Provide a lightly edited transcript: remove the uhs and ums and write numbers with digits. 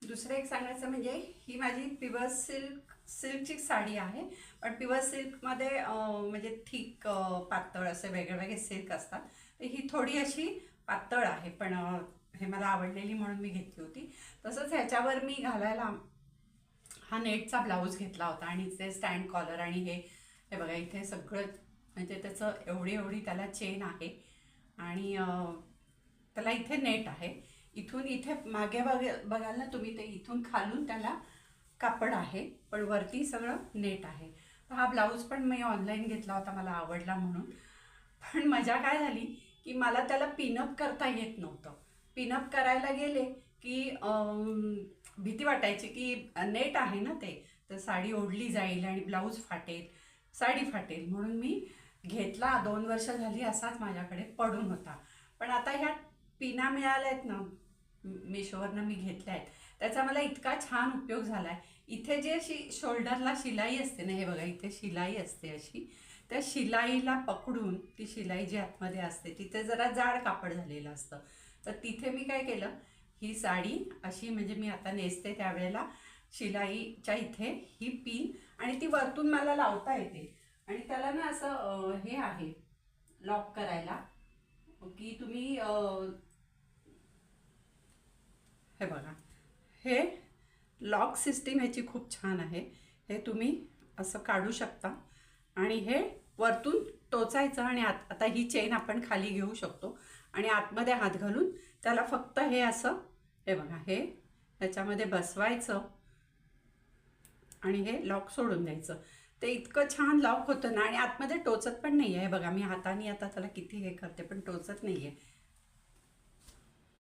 दुसरं एक सांगायचं म्हणजे ही माझी प्युअर सिल्कची साडी आहे. पण प्युअर सिल्कमध्ये म्हणजे थिक पातळ असे वेगळे वेगळे सिल्क असतात. तर ही थोडी अशी पातळ आहे, पण हे मला आवडलेली म्हणून मी घेतली होती. तसंच ह्याच्यावर मी घालायला हा नेटचा ब्लाऊज घेतला होता आणि इथे स्टँड कॉलर आणि हे बघा इथे सगळं म्हणजे त्याचं एवढी एवढी त्याला चेन आहे आणि त्याला इथे नेट आहे. इथून इथे मागे बघाल ना तुम्ही, ते इथून खालून त्याला कापड आहे, पण वरती सगळं नेट आहे. तर हा ब्लाऊज पण मी ऑनलाईन घेतला होता, मला आवडला म्हणून. पण मजा काय झाली की मला त्याला पिनअप करता येत नव्हतं. पिनअप करायला गेले की भीती वाटायची की नेट आहे ना ते, तर साडी ओढली जाईल आणि ब्लाऊज फाटेल, साडी फाटेल. म्हणून मी घेतला, 2 वर्ष झाली असाच माझ्याकडे पडून होता. पण आता ह्या पिना मिळाल्या आहेत ना, मिशोवरनं मी घेतल्या आहेत, त्याचा मला इतका छान उपयोग झाला आहे. इथे जी अशी शोल्डरला शिलाई असते ना, हे बघा इथे शिलाई असते अशी, त्या शिलाईला पकडून ती शिलाई जी आतमध्ये असते तिथे जरा जाड कापड झालेलं असतं. तर तिथे मी काय केलं, ही साडी अशी म्हणजे मी आता नेसते त्यावेळेला शिलाईच्या इथे ही पिन, आणि ती वरतून मला लावता येते. आणि त्याला ना असं हे आहे लॉक करायला, की तुम्ही हे बघा, हे लॉक सिस्टीम ह्याची खूप छान आहे. हे तुम्ही असं काढू शकता आणि हे वरतून टोचायचं आणि आता ही चेन आपण खाली घेऊ शकतो आणि आतमध्ये हात घालून त्याला फक्त हे असं, हे बघा, हे ह्याच्यामध्ये बसवायचं आणि हे लॉक सोडून द्यायचं. ते इतकं छान लॉक होतं ना, आणि आतमध्ये टोचत पण नाही आहे. बघा मी हाताने आता त्याला किती हे करते पण टोचत नाही आहे.